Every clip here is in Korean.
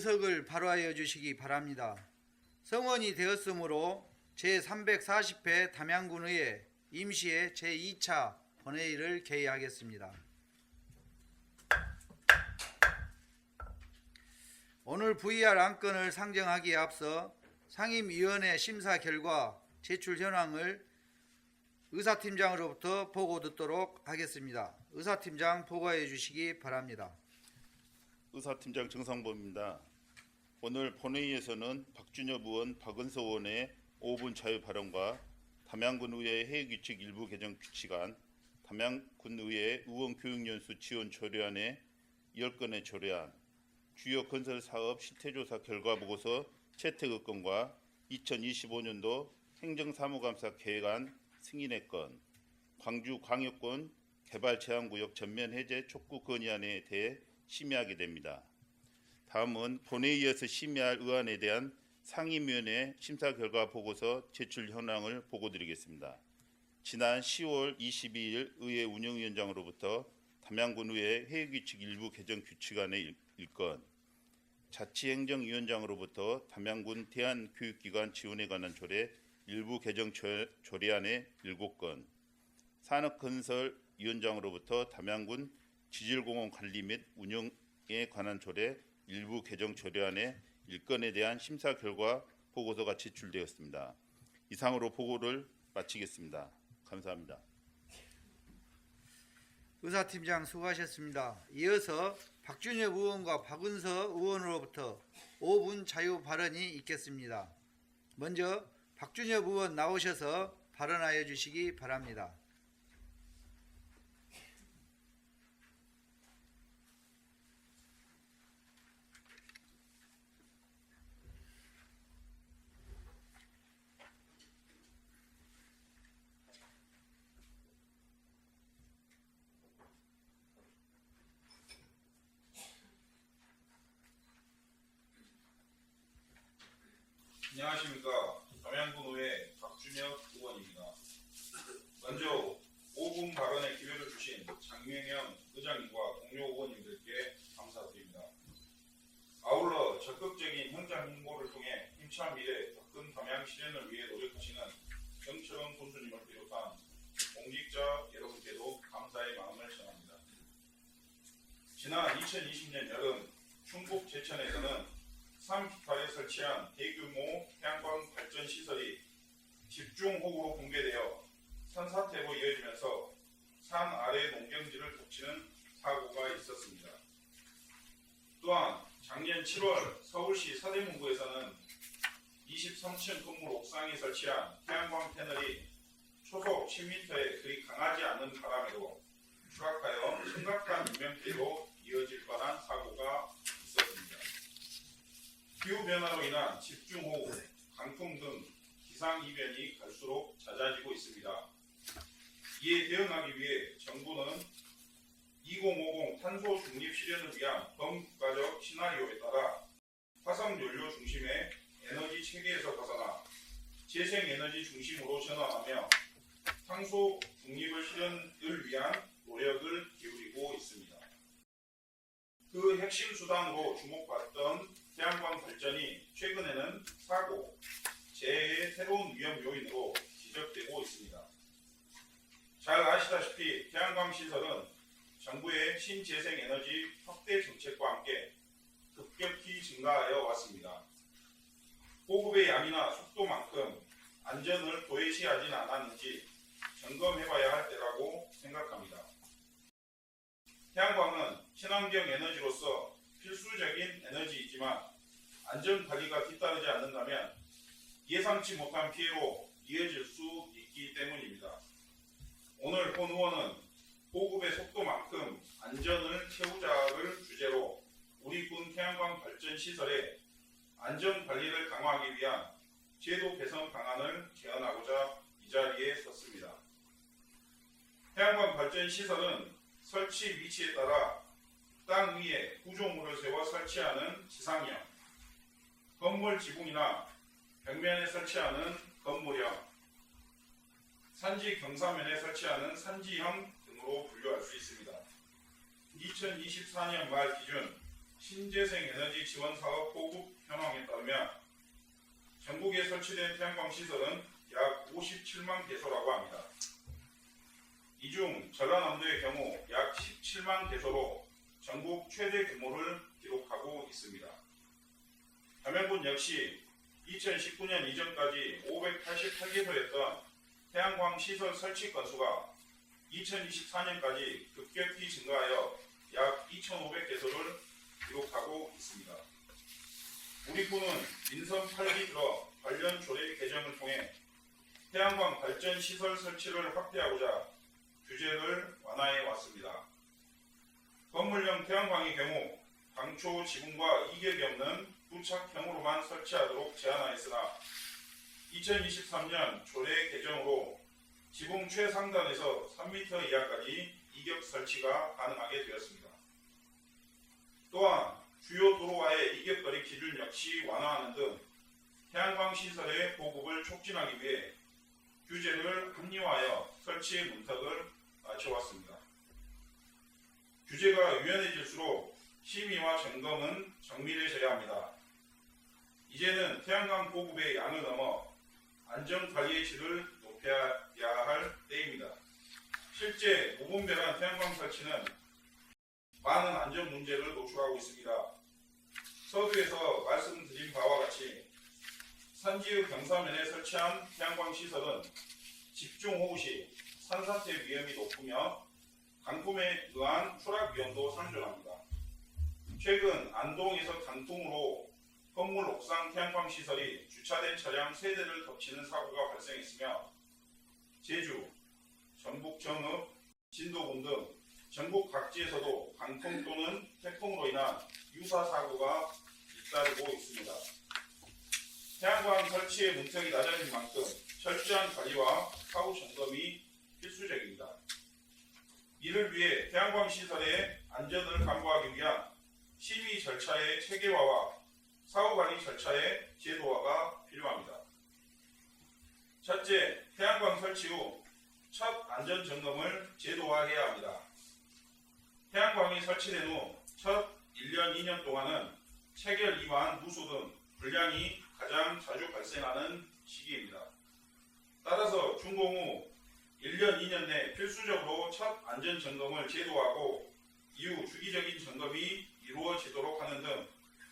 의석을 발화하여 주시기 바랍니다. 성원이 되었으므로 제340회 담양군의회 임시의 제2차 본회의를 개의하겠습니다. 오늘 VR 안건을 상정하기에 앞서 상임위원회 심사 결과 제출 현황을 의사팀장으로부터 보고 듣도록 하겠습니다. 의사팀장 보고해 주시기 바랍니다. 의사팀장 정상범입니다. 오늘 본회의에서는 박준엽 의원, 박은서 의원의 5분 자유 발언과 담양군의회 회의규칙 일부 개정 규칙안, 담양군의회 의원교육연수 지원 조례안의 10건의 조례안, 주요 건설사업 실태조사 결과보고서 채택의 건과 2025년도 행정사무감사 계획안 승인의 건, 광주광역권 개발제한구역 전면 해제 촉구 건의안에 대해 심의하게 됩니다. 다음은 본회의에서 심의할 의안에 대한 상임위원회 심사 결과 보고서 제출 현황을 보고드리겠습니다. 지난 10월 22일 의회 운영위원장으로부터 담양군의회 회의규칙 일부 개정 규칙안의 1건, 자치행정위원장으로부터 담양군 대한교육기관 지원에 관한 조례 일부 개정 조례안의 7건, 산업건설위원장으로부터 담양군 지질공원 관리 및 운영에 관한 조례 일부 개정 조례안의 1건에 대한 심사 결과 보고서가 제출되었습니다. 이상으로 보고를 마치겠습니다. 감사합니다. 의사팀장 수고하셨습니다. 이어서 박준엽 의원과 박은서 의원으로부터 5분 자유 발언이 있겠습니다. 먼저 박준엽 의원 나오셔서 발언하여 주시기 바랍니다. 안녕하십니까. 담양군의회 박준엽 의원입니다. 먼저 5분 발언의 기회를 주신 장명영 의장님과 동료 의원님들께 감사드립니다. 아울러 적극적인 현장 홍보를 통해 힘찬 미래 더 큰 담양 실현을 위해 노력하시는 정철원 군수님을 비롯한 공직자 여러분께도 감사의 마음을 전합니다. 지난 2020년 여름 충북 제천에서는 3기파에 설치한 대규모 태양광 발전 시설이 집중호우로 붕괴되어 산사태로 이어지면서 산 아래 농경지를 덮치는 사고가 있었습니다. 또한 작년 7월 서울시 서대문구에서는 23층 건물 옥상에 설치한 태양광 패널이 초속 10m에 그리 강하지 않은 바람에도 추락하여 심각한 인명피해로 이어질 뻔한 사고가 있었습니다. 기후변화로 인한 집중호우, 강풍 등 기상이변이 갈수록 잦아지고 있습니다. 이에 대응하기 위해 정부는 2050 탄소 중립 실현을 위한 범국가적 시나리오에 따라 화석연료 중심의 에너지 체계에서 벗어나 재생에너지 중심으로 전환하며 탄소 중립을 실현을 위한 노력을 기울이고 있습니다. 그 핵심 수단으로 주목받던 태양광 발전이 최근에는 사고, 재해의 새로운 위험 요인으로 지적되고 있습니다. 잘 아시다시피 태양광 시설은 정부의 신재생에너지 확대 정책과 함께 급격히 증가하여 왔습니다. 보급의 양이나 속도만큼 안전을 도외시하진 않았는지 점검해봐야 할 때라고 생각합니다. 태양광은 친환경 에너지로서 필수적인 에너지이지만 안전관리가 뒤따르지 않는다면 예상치 못한 피해로 이어질 수 있기 때문입니다. 오늘 본 의원은 보급의 속도만큼 안전을 채우자를 주제로 우리 군 태양광 발전 시설의 안전관리를 강화하기 위한 제도 개선 방안을 제안하고자 이 자리에 섰습니다. 태양광 발전 시설은 설치 위치에 따라 땅 위에 구조물을 세워 설치하는 지상형, 건물 지붕이나 벽면에 설치하는 건물형, 산지 경사면에 설치하는 산지형 등으로 분류할 수 있습니다. 2024년 말 기준 신재생 에너지 지원 사업 보급 현황에 따르면 전국에 설치된 태양광 시설은 약 57만 개소라고 합니다. 이 중 전라남도의 경우 약 17만 개소로 전국 최대 규모를 기록하고 있습니다. 담양군 역시 2019년 이전까지 588개소였던 태양광 시설 설치 건수가 2024년까지 급격히 증가하여 약 2,500개소를 기록하고 있습니다. 우리 군은 민선 8기 들어 관련 조례 개정을 통해 태양광 발전 시설 설치를 확대하고자 규제를 완화해 왔습니다. 건물형 태양광의 경우 당초 지붕과 이격이 없는 부착형으로만 설치하도록 제한하였으나 2023년 조례 개정으로 지붕 최상단에서 3m 이하까지 이격 설치가 가능하게 되었습니다. 또한 주요 도로와의 이격거리 기준 역시 완화하는 등 태양광 시설의 보급을 촉진하기 위해 규제를 합리화하여 설치의 문턱을 낮춰왔습니다. 규제가 유연해질수록 심의와 점검은 정밀해져야 합니다. 이제는 태양광 보급의 양을 넘어 안전관리의 질을 높여야 할 때입니다. 실제 무분별한 태양광 설치는 많은 안전 문제를 노출하고 있습니다. 서두에서 말씀드린 바와 같이 산지의 경사면에 설치한 태양광 시설은 집중호우 시 산사태 위험이 높으며 강풍에 의한 추락 위험도 상존합니다. 최근 안동에서 강풍으로 건물 옥상 태양광 시설이 주차된 차량 3대를 덮치는 사고가 발생했으며 제주, 전북 정읍, 진도군 등 전국 각지에서도 강풍 또는 태풍으로 인한 유사 사고가 잇따르고 있습니다. 태양광 설치의 문턱이 낮아진 만큼 철저한 관리와 사후 점검이 필수적입니다. 이를 위해 태양광 시설의 안전을 담보하기 위한 심의 절차의 체계화와 사후관리 절차의 제도화가 필요합니다. 첫째, 태양광 설치 후 첫 안전점검을 제도화해야 합니다. 태양광이 설치된 후 첫 1년, 2년 동안은 체결 이완, 누수 등 불량이 가장 자주 발생하는 시기입니다. 따라서 준공 후 1년, 2년 내 필수적으로 첫 안전점검을 제도화하고 이후 주기적인 점검이 이루어지도록 하는 등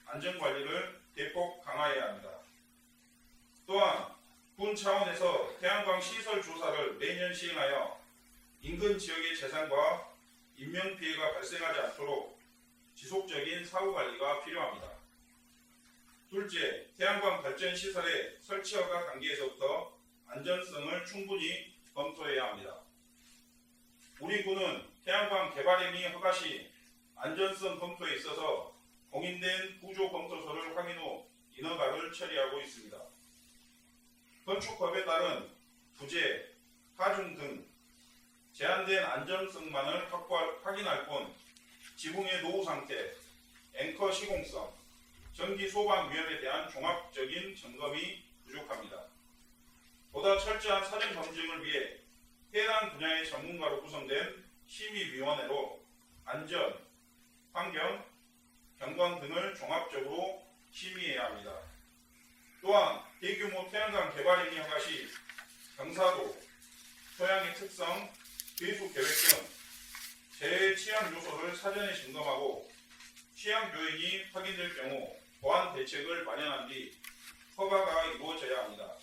안전관리를 대폭 강화해야 합니다. 또한 군 차원에서 태양광 시설 조사를 매년 시행하여 인근 지역의 재산과 인명피해가 발생하지 않도록 지속적인 사후관리가 필요합니다. 둘째, 태양광 발전 시설의 설치 허가 단계에서부터 안전성을 충분히 검토해야 합니다. 우리 군은 태양광 개발 행위 허가 시 안전성 검토에 있어서 공인된 구조 검토서를 확인 후 인허가를 처리하고 있습니다. 건축법에 따른 부재, 하중 등 제한된 안전성만을 확인할 뿐 지붕의 노후 상태, 앵커 시공성, 전기 소방 위험에 대한 종합적인 점검이 부족합니다. 보다 철저한 사전 검증을 위해 해당 분야의 전문가로 구성된 심의위원회로 안전, 환경, 경관 등을 종합적으로 심의해야 합니다. 또한 대규모 태양광 개발 행위 허가 시 경사도, 토양의 특성, 배수 계획 등 재해 취약 요소를 사전에 점검하고 취약 요인이 확인될 경우 보완 대책을 마련한 뒤 허가가 이루어져야 합니다.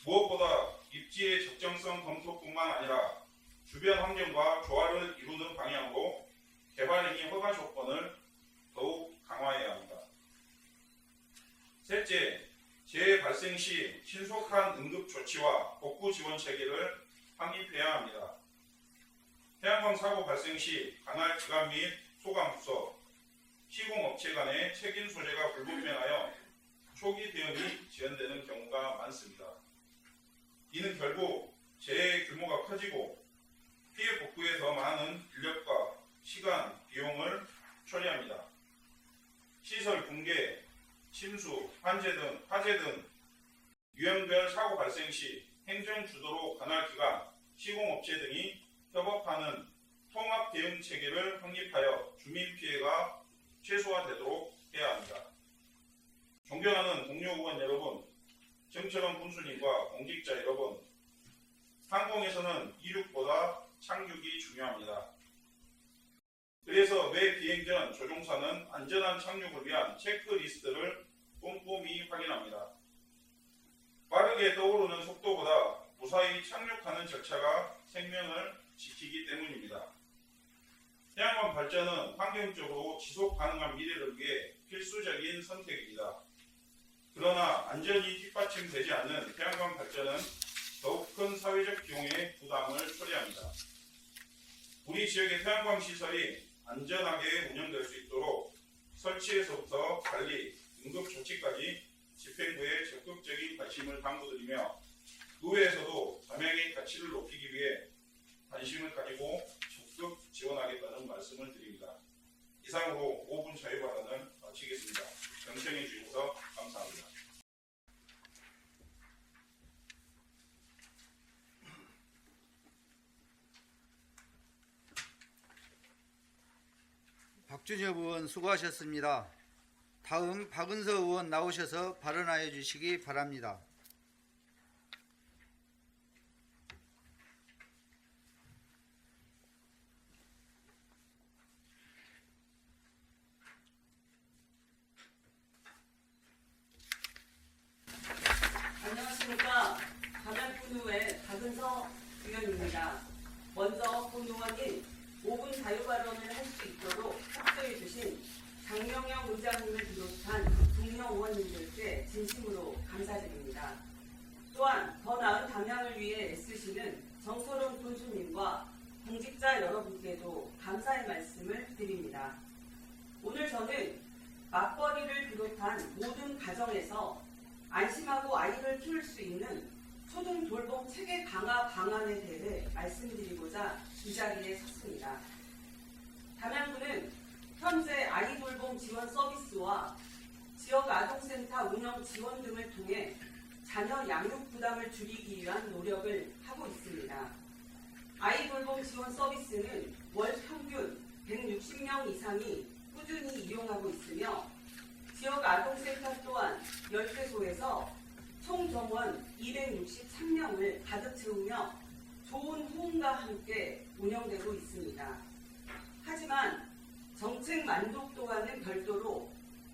무엇보다 입지의 적정성 검토뿐만 아니라 주변 환경과 조화를 이루는 방향으로 개발 행위 허가 조건을 더욱 강화해야 합니다. 셋째, 재해 발생 시 신속한 응급 조치와 복구 지원 체계를 확립해야 합니다. 태양광 사고 발생 시 관할 기관 및 소방부서, 시공업체 간의 책임 소재가 불분명하여 초기 대응이 지연되는 경우가 많습니다. 이는 결국 재해의 규모가 커지고 피해 복구에 더 많은 인력과 시간, 비용을 처리합니다. 시설 붕괴, 침수, 화재 등 유형별 사고 발생 시 행정 주도로 관할기관, 시공업체 등이 협업하는 통합 대응 체계를 확립하여 주민 피해가 최소화되도록 해야 합니다. 존경하는 동료 의원 여러분, 정철원 군수님과 공직자 여러분, 항공에서는 이륙보다 착륙이 중요합니다. 그래서 매 비행 전 조종사는 안전한 착륙을 위한 체크리스트를 꼼꼼히 확인합니다. 빠르게 떠오르는 속도보다 무사히 착륙하는 절차가 생명을 지키기 때문입니다. 태양광 발전은 환경적으로 지속 가능한 미래를 위해 필수적인 선택입니다. 그러나 안전이 뒷받침되지 않는 태양광 발전은 더욱 큰 사회적 비용의 부담을 초래합니다. 우리 지역의 태양광 시설이 안전하게 운영될 수 있도록 설치에서부터 관리, 응급 조치까지 집행부에 적극적인 관심을 당부드리며 의회에서도 자명의 가치를 높이기 위해 관심을 가지고 적극 지원하겠다는 말씀을 드립니다. 이상으로 5분 자유 발언을 마치겠습니다. 경청해 주셔서 감사합니다. 박준엽 의원 수고하셨습니다. 다음 박은서 의원 나오셔서 발언하여 주시기 바랍니다. 안녕하십니까. 담양군의회 박은서 의원입니다. 먼저 본 의원님 5분 자유 발언을 할 수 있도록 협조해 주신 장명영 의장님을 비롯한 동료 의원님들께 진심으로 감사드립니다. 또한 더 나은 담양을 위해 애쓰시는 정철원 군수님과 공직자 여러분께도 감사의 말씀을 드립니다. 오늘 저는 맞벌이를 비롯한 모든 가정에서 안심하고 아이를 키울 수 있는 초등 돌봄 체계 강화 방안에 대해 말씀드리고자 이 자리에 섰습니다. 담양구는 현재 아이 돌봄 지원 서비스와 지역 아동센터 운영 지원 등을 통해 자녀 양육 부담을 줄이기 위한 노력을 하고 있습니다. 아이 돌봄 지원 서비스는 월 평균 160명 이상이 꾸준히 이용하고 있으며 지역 아동센터 또한 10개소에서 총 정원 263명을 가득 채우며 좋은 호응과 함께 운영되고 있습니다. 하지만 정책 만족도와는 별도로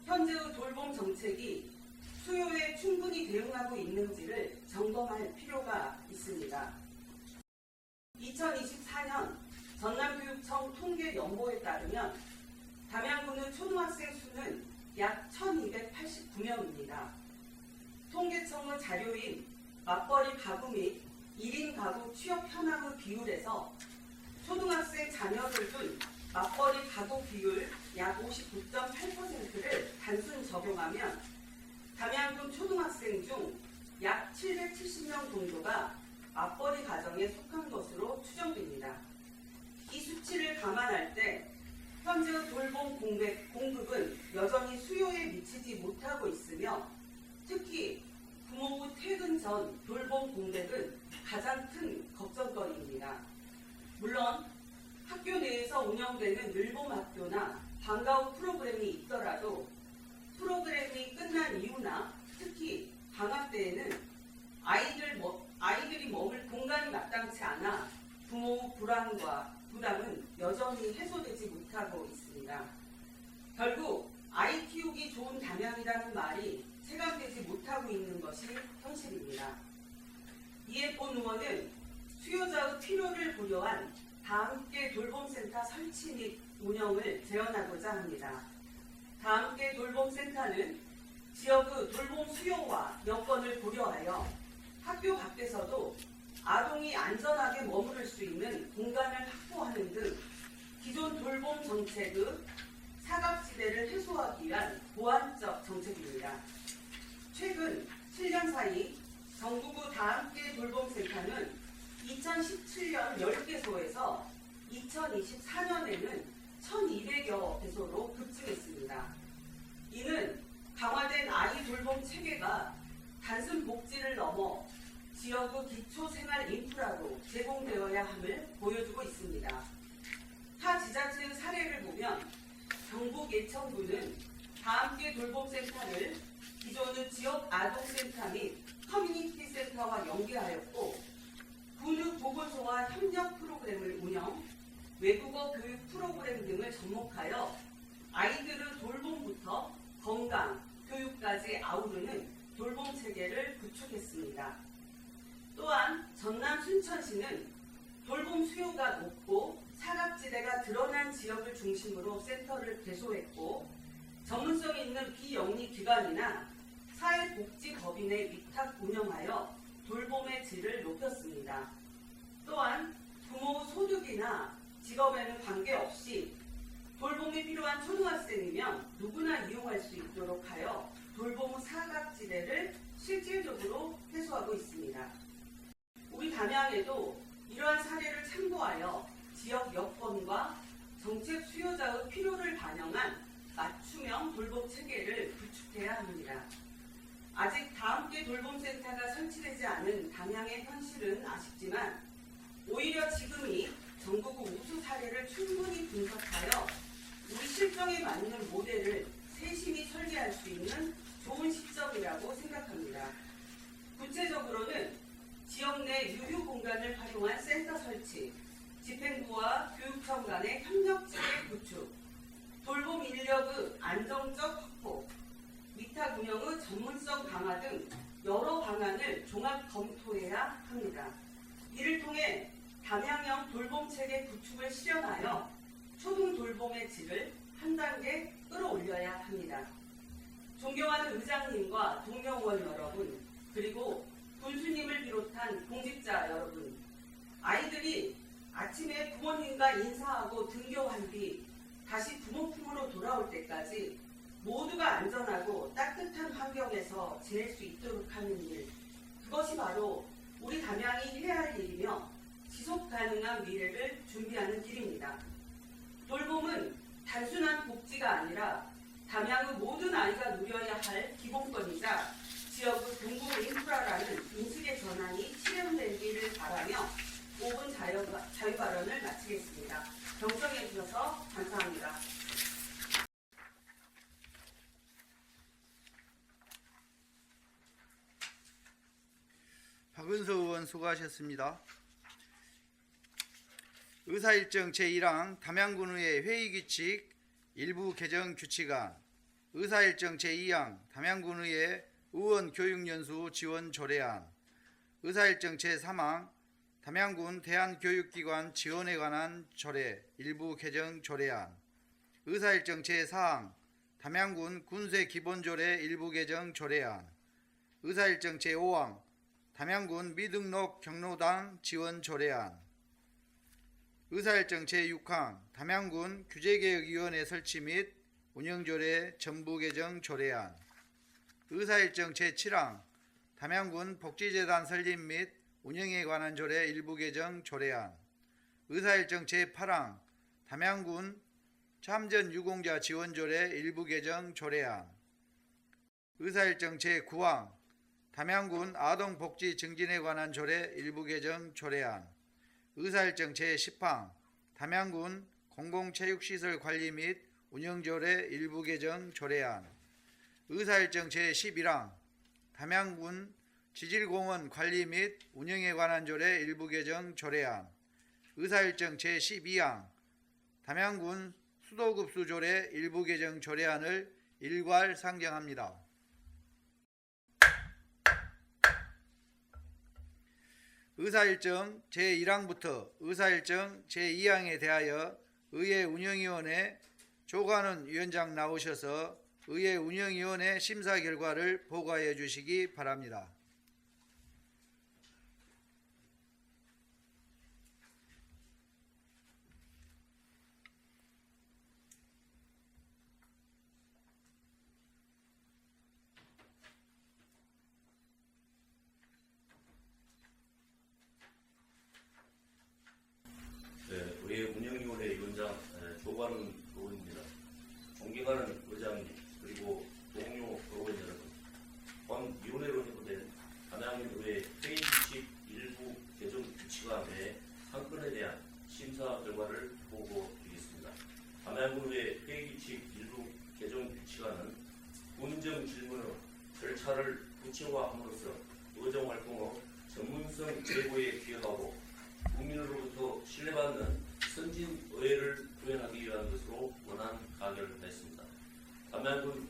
현재의 돌봄 정책이 수요에 충분히 대응하고 있는지를 점검할 필요가 있습니다. 2024년 전남교육청 통계 연보에 따르면 담양군의 초등학생 수는 약 1289명입니다. 통계청의 자료인 맞벌이 가구 및 1인 가구 취업 현황의 비율에서 초등학생 자녀를 둔 맞벌이 가구 비율 약 59.8%를 단순 적용하면 담양군 초등학생 중 약 770명 정도가 맞벌이 가정에 속한 것으로 추정됩니다. 이 수치를 감안할 때 현재의 돌봄 공급은 여전히 수요에 미치지 못하고 있으며 특히 부모부 퇴근 전 돌봄 공백은 가장 큰 걱정거리입니다. 물론 학교 내에서 운영되는 늘봄 학교나 방과 후 프로그램이 있더라도 프로그램이 끝난 이후나 특히 방학 때에는 아이들이 머물 공간이 마땅치 않아 부모의 불안과 부담은 여전히 해소되지 못하고 있습니다. 결국 아이 키우기 좋은 담양이라는 말이 체감되지 못하고 있는 것이 현실입니다. 이에 본 의원은 수요자의 필요를 고려한 다함께 돌봄센터 설치 및 운영을 제언하고자 합니다. 다함께 돌봄센터는 지역의 돌봄 수요와 여건을 고려하여 학교 밖에서도 아동이 안전하게 머무를 수 있는 공간을 확보하는 등 기존 돌봄 정책의 사각지대를 해소하기 위한 보완적 정책입니다. 최근 7년 사이 전국의 다함께 돌봄센터는 2017년 10개소에서 2024년에는 1,200여 개소로 급증했습니다. 이는 강화된 아이 돌봄 체계가 단순 복지를 넘어 지역의 기초생활 인프라로 제공되어야 함을 보여주고 있습니다. 타 지자체의 사례를 보면 경북예천군은 다함께 돌봄센터를 기존의 지역 아동센터 및 커뮤니티 센터와 연계하였고 군의 보건소와 협력 프로그램을 운영, 외국어 교육 프로그램 등을 접목하여 아이들의 돌봄부터 건강, 교육까지 아우르는 돌봄 체계를 구축했습니다. 또한 전남 순천시는 돌봄 수요가 높고 사각지대가 드러난 지역을 중심으로 센터를 개소했고 전문성 있는 비영리 기관이나 사회복지법인의 위탁 운영하여 돌봄의 질을 높였습니다. 또한 부모 소득이나 직업에는 관계없이 돌봄이 필요한 초등학생이면 누구나 이용할 수 있도록 하여 돌봄 사각지대를 실질적으로 해소하고 있습니다. 우리 담양에도 이러한 사례를 참고하여 지역 여건과 정책 수요자의 필요를 반영한 맞춤형 돌봄 체계를 구축해야 합니다. 아직 다함께 돌봄센터가 설치되지 않은 담양의 현실은 아쉽지만 오히려 지금이 전국의 우수 사례를 충분히 분석하여 우리 실정에 맞는 모델을 세심히 설계할 수 있는 좋은 시점이라고 생각합니다. 구체적으로는 지역 내 유휴 공간을 활용한 센터 설치, 집행부와 교육청 간의 협력 체계 구축, 돌봄 인력의 안정적 확보, 위탁 운영의 전문성 강화 등 여러 방안을 종합 검토해야 합니다. 이를 통해 담양형 돌봄 체계 구축을 실현하여 초등 돌봄의 질을 한 단계 끌어올려야 합니다. 존경하는 의장님과 동료원 여러분, 그리고 군수님을 비롯한 공직자 여러분, 아이들이 아침에 부모님과 인사하고 등교한 뒤 다시 부모 품으로 돌아올 때까지 모두가 안전하고 따뜻한 환경에서 지낼 수 있도록 하는 일, 그것이 바로 우리 담양이 해야 할 일이며 지속 가능한 미래를 준비하는 길입니다. 돌봄은 단순한 복지가 아니라 담양의 모든 아이가 누려야 할 기본권이자 지역의 공공 인프라라는 인식의 전환이 실현되기를 바라며 5분 자유 발언을 마치겠습니다. 경청해 주셔서 감사합니다. 박은서 의원 수고하셨습니다. 의사일정 제1항 담양군의회 회의규칙 일부 개정 규칙안, 의사일정 제2항 담양군의회 의원교육연수 지원 조례안, 의사일정 제3항 담양군 대한교육기관 지원에 관한 조례 일부 개정 조례안, 의사일정 제4항 담양군 군세기본조례 일부 개정 조례안, 의사일정 제5항 담양군 미등록 경로당 지원 조례안, 의사일정 제6항 담양군 규제개혁위원회 설치 및 운영조례 전부 개정 조례안, 의사일정 제7항 담양군 복지재단 설립 및 운영에 관한 조례 일부 개정 조례안, 의사일정 제8항 담양군 참전 유공자 지원 조례 일부 개정 조례안, 의사일정 제9항 담양군 아동복지 증진에 관한 조례 일부 개정 조례안, 의사일정 제10항 담양군 공공체육시설 관리 및 운영조례 일부 개정 조례안, 의사일정 제11항 담양군 지질공원 관리 및 운영에 관한 조례 일부 개정 조례안, 의사일정 제12항 담양군 수도급수 조례 일부 개정 조례안을 일괄 상정합니다. 의사일정 제1항부터 의사일정 제2항에 대하여 의회 운영위원회 조관훈 위원장 나오셔서 의회 운영위원회 심사 결과를 보고하여 주시기 바랍니다. 의회 운영위원회 위원장 조관훈 의원입니다. 존경하는 의장님 그리고 동료 의원 여러분, 본 위원회로 회부된 담양의회 회의규칙 일부 개정 규칙안의 한 건에 대한 심사 결과를 보고드리겠습니다. 담양군의 회의규칙 일부 개정 규칙안은 운정 질문의 절차를 구체화함으로써 의정활동의 전문성 제고에 기여하고 국민으로부터 신뢰받는 선진의회를 구현하기 위한 것으로 원안 가결했습니다. 담양군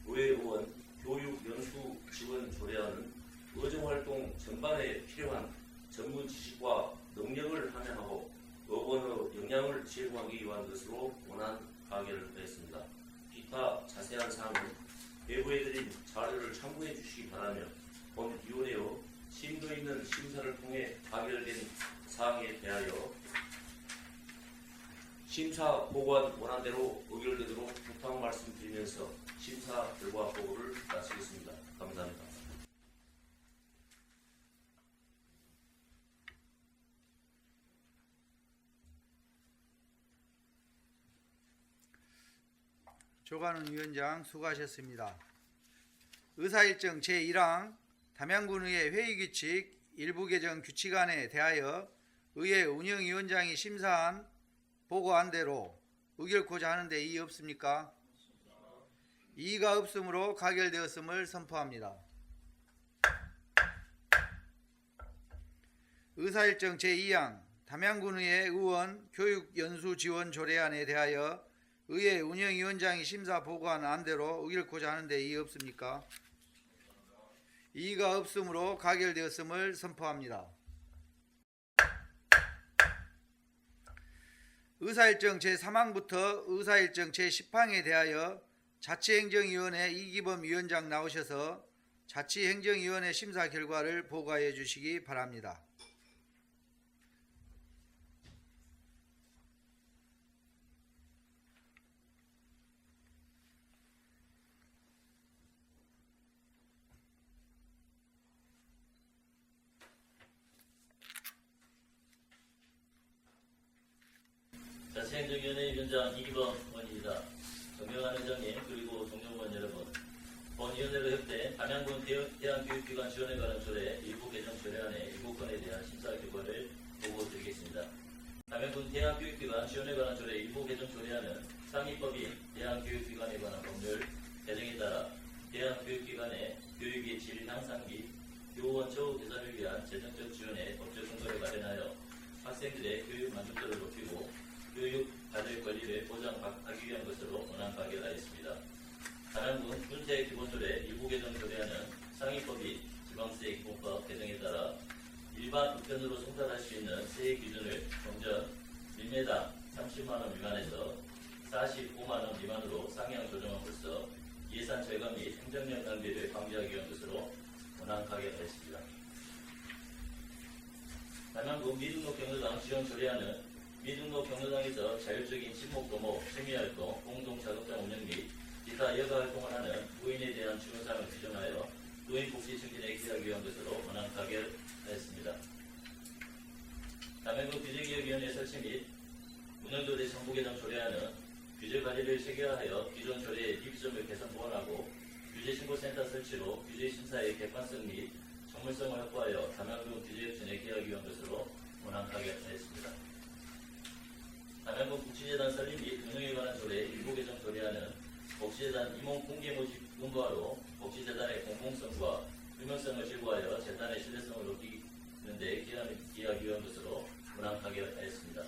의회의원 교육 연수 지원 조례안은 의정활동 전반에 필요한 전문 지식과 능력을 함양하고 의원의 역량을 제공하기 위한 것으로 원안 가결했습니다. 기타 자세한 사항은 외부에 드린 자료를 참고해 주시기 바라며 본위원회의 심도 있는 심사를 통해 가결된 사항에 대하여 심사 보고안 원안대로 의결되도록 부탁 말씀드리면서 심사 결과 보고를 마치겠습니다. 감사합니다. 조관훈 위원장 수고하셨습니다. 의사일정 제1항 담양군의회 회의규칙 일부 개정 규칙안에 대하여 의회 운영위원장이 심사한 보고안대로 의결코자 하는데 이의 없습니까? 이의가 없으므로 가결되었음을 선포합니다. 의사일정 제2항 담양군의회 의원 교육연수지원 조례안에 대하여 의회 운영위원장이 심사 보고한 안대로 의결코자 하는데 이의 없습니까? 이의가 없으므로 가결되었음을 선포합니다. 의사일정 제3항부터 의사일정 제10항에 대하여 자치행정위원회 이기범 위원장 나오셔서 자치행정위원회 심사 결과를 보고해 주시기 바랍니다. 자치행정위원회 위원장 이기범 의원입니다. 존경하는 회장님 그리고 동료의원 여러분, 본위원회로 협대 담양군 대한교육기관 지원에 관한 조례 일부 개정 조례안의 7건에 대한 심사 결과를 보고드리겠습니다. 담양군 대한교육기관 지원에 관한 조례 일부 개정 조례안은 상위법인 대한교육기관에 관한 법률 개정에 따라 대한교육기관의 교육의 질 향상 및 교원 처우 개선을 위한 재정적 지원의 법적 근거를 마련하여 학생들의 교육 만족도를 높이고 교육 받을 권리를 보장하기 위한 것으로 원안 가결하였습니다. 담양군 군세 기본조례 일부 개정 조례안은 상위법인 지방세 기본법 개정에 따라 일반 우편으로 송달할 수 있는 세액 기준을 종전 1매당 30만 원 미만에서 45만 원 미만으로 상향 조정함으로써 예산 절감 및 행정력 낭비를 방지하기 위한 것으로 원안 가결하였습니다. 담양군 미등록 경로당 지원 조례안은 미등록 경로당에서 자율적인 친목도모, 취미활동, 공동작업장 운영 및 기타 여가활동을 하는 노인에 대한 지원사항을 규정하여 노인복지 증진에 기하기 위한 것으로 원안 가결하였습니다. 담양군 규제개혁위원회 설치 및 운영조례 정부 개정 조례안은 규제관리를 체계화하여 기존 조례의 미비점을 개선 보완하고 규제신고센터 설치로 규제심사의 객관성 및 전문성을 확보하여 담양군 규제혁신에 기하기 위한 것으로 원안 가결하였습니다. 담양군 복지재단 설립 및 운영에 관한 조례 일부 개정 조례안은 복지재단 임원 공개 모집 근거로 복지재단의 공공성과 투명성을 제고하여 재단의 신뢰성을 높이는 데 기하기 위한 것으로 원안 가결하였습니다.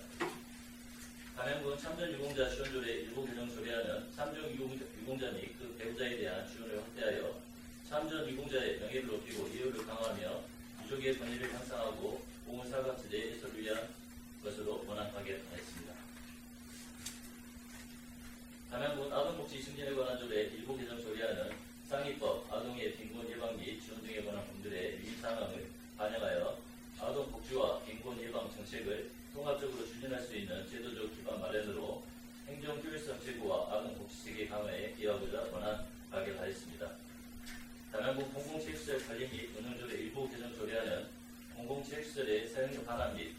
담양군 참전 유공자 지원 조례 일부 개정 조례안은 참전 유공자 및 그 배우자에 대한 지원을 확대하여 참전 유공자의 명예를 높이고 이율을 강화하며 유족의 권리를 향상하고 보훈사각지대 해소를 위한 것으로 원안 가결하였습니다. 담양군 아동복지 증진에 관한 조례 일부 개정 조례안은 상위법 아동의 빈곤 예방 및 지원 등에 관한 법률의 유의 사항을 반영하여 아동복지와 빈곤 예방 정책을 통합적으로 추진할 수 있는 제도적 기반 마련으로 행정 효율성 제고와 아동복지체계 강화에 기여하고자 원안 가결하였습니다. 담양군 공공체육시설 관리 및 운영조례 일부 개정 조례안은 공공체육시설의 사용료 반환 및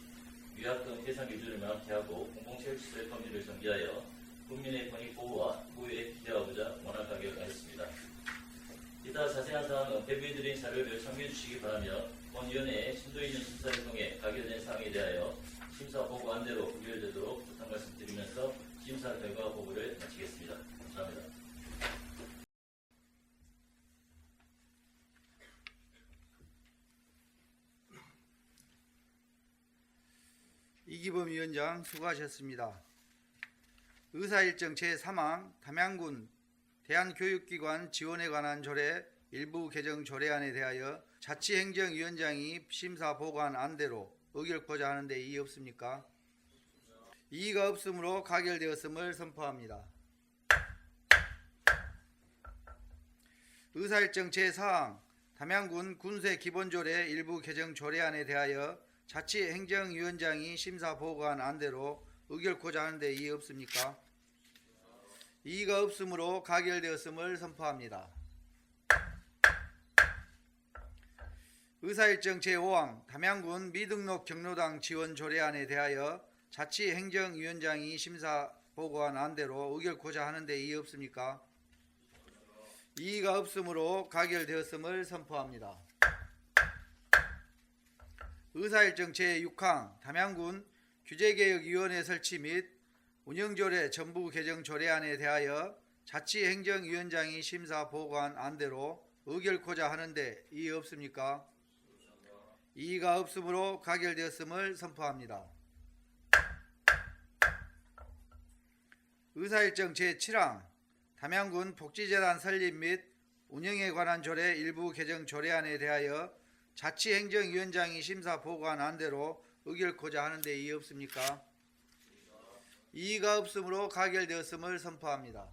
위약금 계산 기준을 명확히 하고 공공체육시설 법률을 정비하여 국민의 권익 보호와 보호에 기여하고자 원안 가결하였습니다. 기타 자세한 사항은 배부해드린 자료를 참고해 주시기 바라며 본위원회의 심도 있는 심사를 통해 가결된 사항에 대하여 심사 보고 안대로 의결되도록 부탁 말씀드리면서 심사 결과 보고를 마치겠습니다. 감사합니다. 이기범 위원장 수고하셨습니다. 의사일정 제3항 담양군 대한교육기관 지원에 관한 조례 일부 개정 조례안에 대하여 자치행정위원장이 심사 보고한 안대로 의결코자 하는데 이의 없습니까? 이의가 없으므로 가결되었음을 선포합니다. 의사일정 제4항 담양군 군세기본조례 일부 개정 조례안에 대하여 자치행정위원장이 심사 보고한 안대로 의결코자 하는데 이의 없습니까? 이의가 없으므로 가결되었음을 선포합니다. 의사일정 제5항 담양군 미등록 경로당 지원 조례안에 대하여 자치행정위원장이 심사 보고한 안대로 의결코자 하는데 이의 없습니까? 이의가 없으므로 가결되었음을 선포합니다. 의사일정 제6항 담양군 규제개혁위원회 설치 및 운영조례 전부 개정 조례안에 대하여 자치행정위원장이 심사 보고한 안대로 의결코자 하는데 이의 없습니까? 이의가 없으므로 가결되었음을 선포합니다. 의사일정 제7항 담양군 복지재단 설립 및 운영에 관한 조례 일부 개정 조례안에 대하여 자치행정위원장이 심사 보고한 안대로 의결코자 하는데 이의 없습니까? 이의가 없으므로 가결되었음을 선포합니다.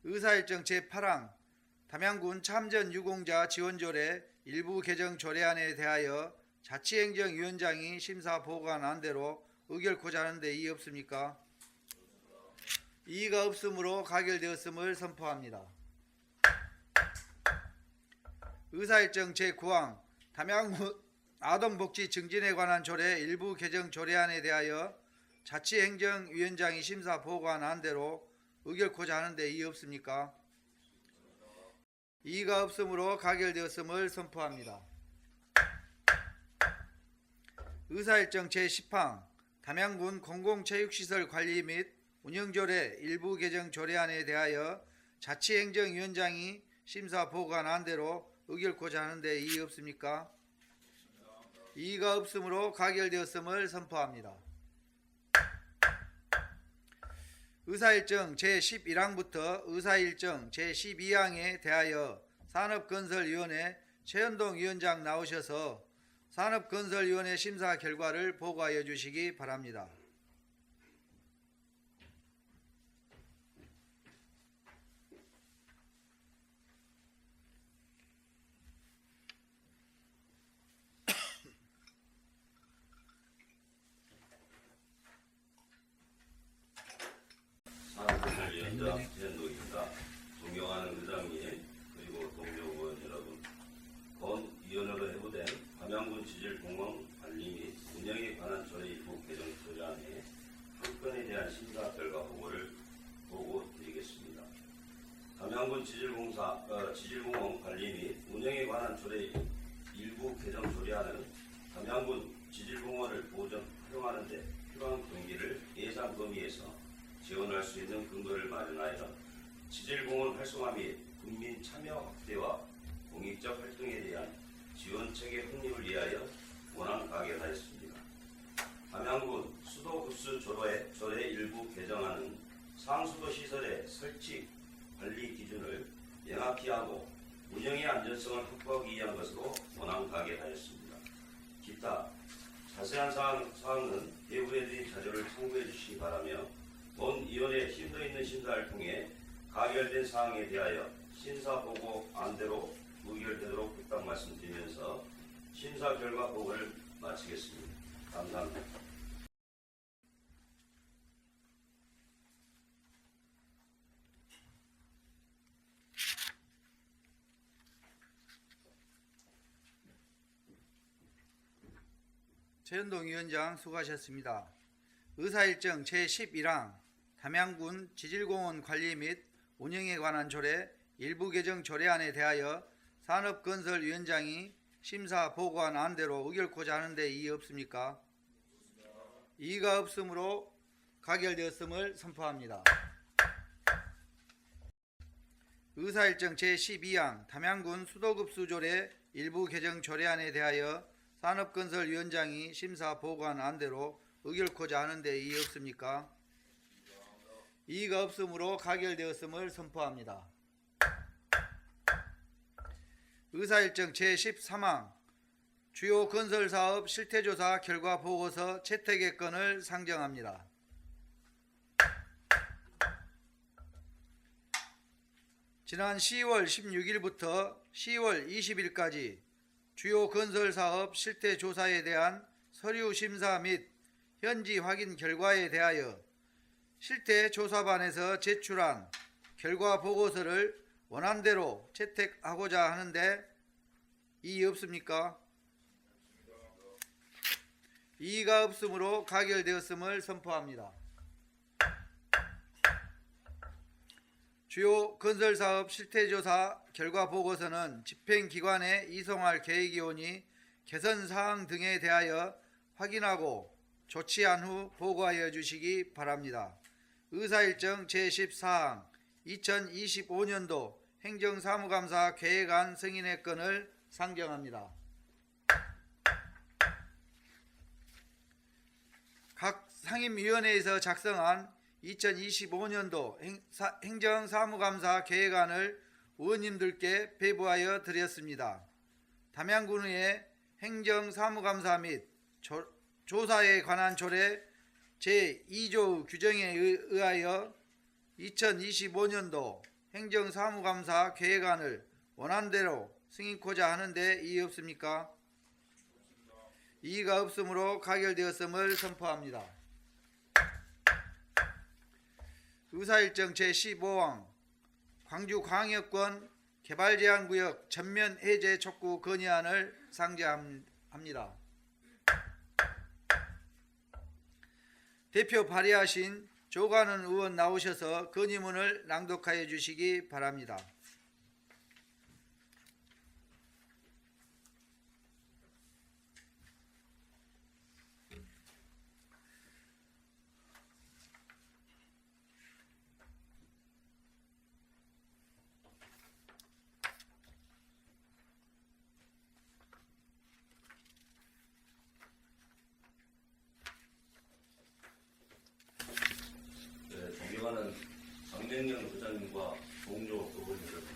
의사일정 제8항 담양군 참전유공자 지원조례 일부 개정 조례안에 대하여 자치행정위원장이 심사 보고한 안대로 의결코자 하는데 이의 없습니까? 이의가 없으므로 가결되었음을 선포합니다. 의사일정 제9항 담양군 아동복지 증진에 관한 조례 일부 개정 조례안에 대하여 자치행정위원장이 심사 보고한 안대로 의결코자 하는데 이의 없습니까? 이의가 없으므로 가결되었음을 선포합니다. 의사일정 제10항 담양군 공공체육시설 관리 및 운영조례 일부 개정 조례안에 대하여 자치행정위원장이 심사 보고한 안대로 의결코자 하는데 이의 없습니까? 이의가 없으므로 가결되었음을 선포합니다. 의사일정 제11항부터 의사일정 제12항에 대하여 산업건설위원회 최현동 위원장 나오셔서 산업건설위원회 심사 결과를 보고하여 주시기 바랍니다. 산업건설위원장 최현동입니다. 존경하는 의장님 그리고 동료 의원 여러분, 본 위원회로 회부된 담양군 지질공원 관리 및 운영에 관한 조례 일부 개정 조례안의 한 건에 대한 심사 결과 보고를 보고 드리겠습니다. 담양군 지질공원 관리 및 운영에 관한 조례 일부 개정 조례안은 담양군 지질공원을 보존 활용하는 데 필요한 경비를 예산 범위에서 지원할 수 있는 근거를 마련하여 지질공원 활성화 및 국민 참여 확대와 공익적 활동에 대한 지원체계 확립을 위하여 원안 가결하였습니다. 담양군 수도급수 조례 일부 개정안은 상수도 시설의 설치 관리 기준을 명확히 하고 운영의 안전성을 확보하기 위한 것으로 원안 가결하였습니다. 기타 자세한 사항은 대부해드린 자료를 참고해 주시기 바라며 본 위원회 심도 있는 심사를 통해 가결된 사항에 대하여 심사보고 안대로 의결되도록 부탁 말씀드리면서 심사 결과 보고를 마치겠습니다. 감사합니다. 최현동 위원장 수고하셨습니다. 의사일정 제11항 담양군 지질공원 관리 및 운영에 관한 조례 일부 개정 조례안에 대하여 산업건설위원장이 심사 보고한 안대로 의결코자 하는데 이의 없습니까? 이의가 없으므로 가결되었음을 선포합니다. 의사일정 제12항 담양군 수도급수조례 일부 개정 조례안에 대하여 산업건설위원장이 심사 보고한 안대로 의결코자 하는데 이의 없습니까? 이의가 없으므로 가결되었음을 선포합니다. 의사일정 제13항 주요 건설사업 실태조사 결과 보고서 채택의 건을 상정합니다. 지난 10월 16일부터 10월 20일까지 주요 건설사업 실태조사에 대한 서류 심사 및 현지 확인 결과에 대하여 실태조사반에서 제출한 결과 보고서를 원안대로 채택하고자 하는데 이의 없습니까? 이의가 없으므로 가결되었음을 선포합니다. 주요 건설사업 실태조사 결과 보고서는 집행기관에 이송할 계획이 오니 개선사항 등에 대하여 확인하고 조치한 후 보고하여 주시기 바랍니다. 의사일정 제14항 2025년도 행정사무감사 계획안 승인의 건을 상정합니다. 각 상임위원회에서 작성한 2025년도 행정사무감사 계획안을 의원님들께 배부하여 드렸습니다. 담양군의 행정사무감사 및 조사에 관한 조례 제2조 규정에 의하여 2025년도 행정사무감사 계획안을 원안대로 승인코자 하는데 이의 없습니까? 이의가 없으므로 가결되었음을 선포합니다. 의사일정 제15항 광주광역권 개발제한구역 전면 해제 촉구 건의안을 상정합니다. 대표 발의하신 조관훈 의원 나오셔서 건의문을 낭독하여 주시기 바랍니다. 존경하는 장명영 의장님과 동료 의원 여러분,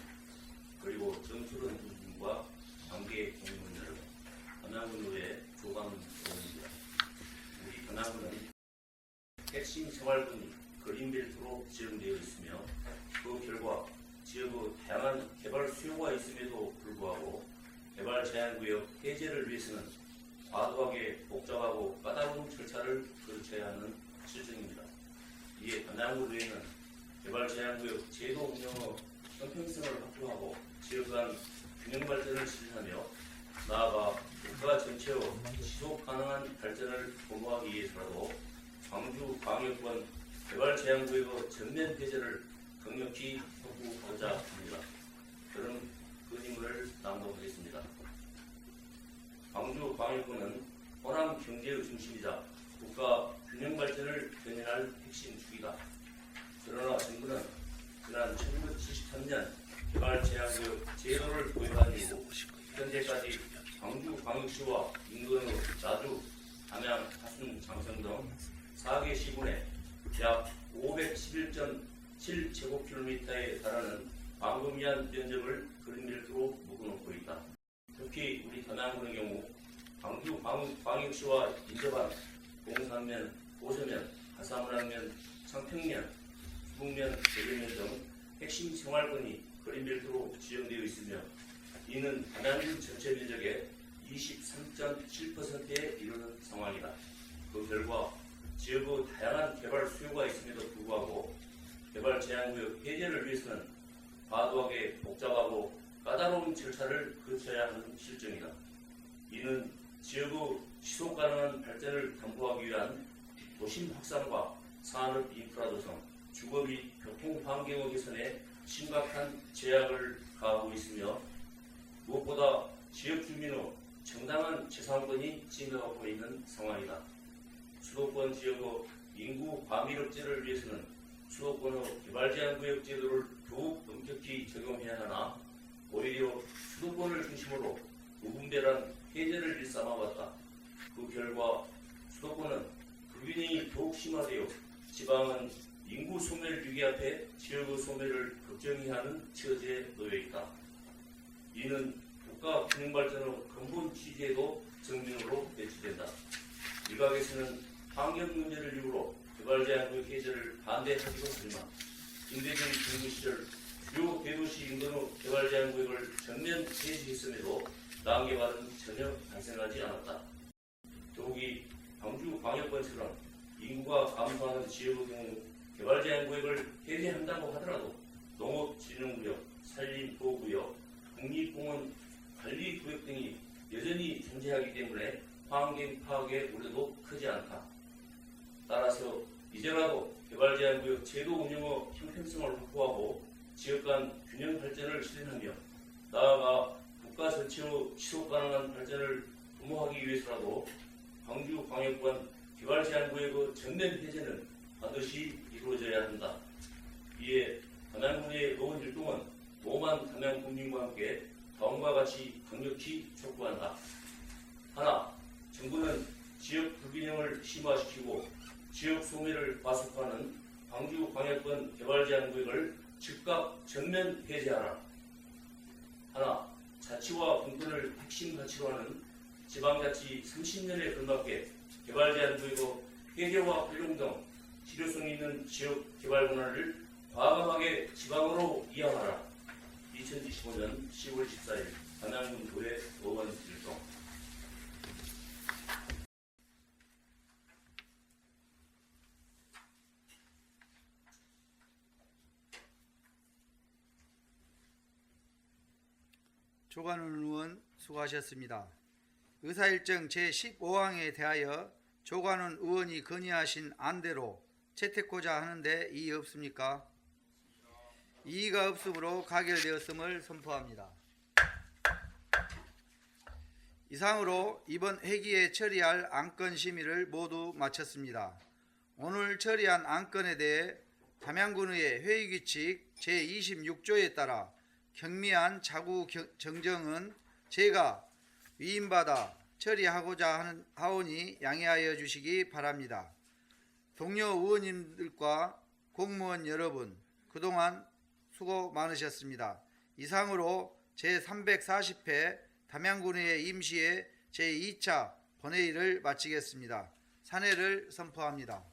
그리고 정철원 의원님과 관계 공무원 여러분, 담양군의회 조광훈 의원입니다. 우리 담양군은 핵심 생활군이 그린벨트로 지정되어 있으며 그 결과 지역의 다양한 개발 수요가 있음에도 불구하고 개발 제한구역 해제를 위해서는 과도하게 복잡하고 까다로운 절차를 거쳐야 하는 실정입니다. 이에 담양군의회는 개발 제한구역 제도 운영의 형평성을 확보하고 지역 간 균형 발전을 실현하며 나아가 국가 전체의 지속 가능한 발전을 도모하기 위해서라도 광주광역권 개발 제한구역의 전면 폐쇄를 강력히 촉구하고자 합니다. 그런 건의문을 낭독하겠습니다. 광주광역권은 호남 경제의 중심이자 국가 균형 발전을 견인할 핵심 축이다. 그러나 정부는 지난 1973년 개발 제한구역 제도를 도입한 이후 현재까지 광주광역시와 인근의 나주, 담양, 하순, 장성 등 4개 시군에 약 511.7제곱킬로미터에 달하는 광범위한 면적을 그린벨트로 묶어놓고 있다. 특히 우리 담양군의 경우 광주광역시와 인접한 공산면, 도서면, 가사문학면, 창평면, 수북면, 대전면 등 핵심 생활권이 그린벨트로 지정되어 있으며 이는 담양군 전체 면적의 23.7%에 이르는 상황이다. 그 결과 지역의 다양한 개발 수요가 있음에도 불구하고 개발 제한구역 해제를 위해서는 과도하게 복잡하고 까다로운 절차를 거쳐야 하는 실정이다. 이는 지역의 지속 가능한 발전을 담보하기 위한 도심 확산과 산업 인프라 조성, 주거 및 교통 환경의 개선에 심각한 제약을 가하고 있으며 무엇보다 지역 주민의 정당한 재산권이 침해받고 있는 상황이다. 수도권 지역의 인구 과밀 억제를 위해서는 수도권의 개발 제한 구역 제도를 더욱 엄격히 적용해야 하나 오히려 수도권을 중심으로 무분별한 해제를 일삼아왔다. 그 결과 수도권은 불균형이 더욱 심화되어 지방은 인구 소멸 위기 앞에 지역의 소멸을 걱정해야 하는 처지에 놓여 있다. 이는 국가 균형 발전의 근본 취지에도 정면으로 배치된다. 일각에서는 환경 문제를 이유로 개발 제한 구역 해제를 반대하기도 하지만 김대중 정부 시절 주요 대도시 인근의 개발 제한 구역을 전면 폐지했음에도 나은 개발은 전혀 발생하지 않았다. 더욱이 광주광역권처럼 인구가 감소하는 지역의 경우 개발 제한 구역을 폐지한다고 하더라도 농업진흥구역, 산림보호구역, 국립공원 관리구역 등이 여전히 존재하기 때문에 환경 파악의 우려도 크지 않다. 따라서 이제라도 개발 제한 구역 제도 운영의 형평성을 확보하고 지역 간 균형 발전을 실현하며 나아가 국가 전체의 지속 가능한 발전을 도모하기 위해서라도 광주광역권 개발 제한 구역의 전면 해제는 반드시 이루어져야 한다. 이에 담양군의 노원 일동은 오만 담양 국민과 함께 다음과 같이 강력히 촉구한다. 하나, 정부는 지역 불균형을 심화시키고 지역 소멸을 가속화하는 광주광역권 개발 제한 구역을 즉각 전면 해제하라. 하나, 자치와 분권을 핵심 가치로 하는 지방자치 30년에 걸맞게 개발 제한 구역의 해제와 활용 등 실효성 있는 지역 개발 권한을 과감하게 지방으로 이양하라. 2025년 10월 14일 담양군 도의 노원 일동. 조관훈 의원 수고하셨습니다. 의사일정 제15항에 대하여 조관훈 의원이 건의하신 안대로 채택코자 하는데 이의 없습니까? 이의가 없으므로 가결되었음을 선포합니다. 이상으로 이번 회기에 처리할 안건 심의를 모두 마쳤습니다. 오늘 처리한 안건에 대해 담양군의 회의규칙 제26조에 따라 경미한 자구 정정은 제가 위임받아 처리하고자 하오니 양해하여 주시기 바랍니다. 동료 의원님들과 공무원 여러분, 그동안 수고 많으셨습니다. 이상으로 제340회 담양군의 임시회 제2차 본회의를 마치겠습니다. 산회를 선포합니다.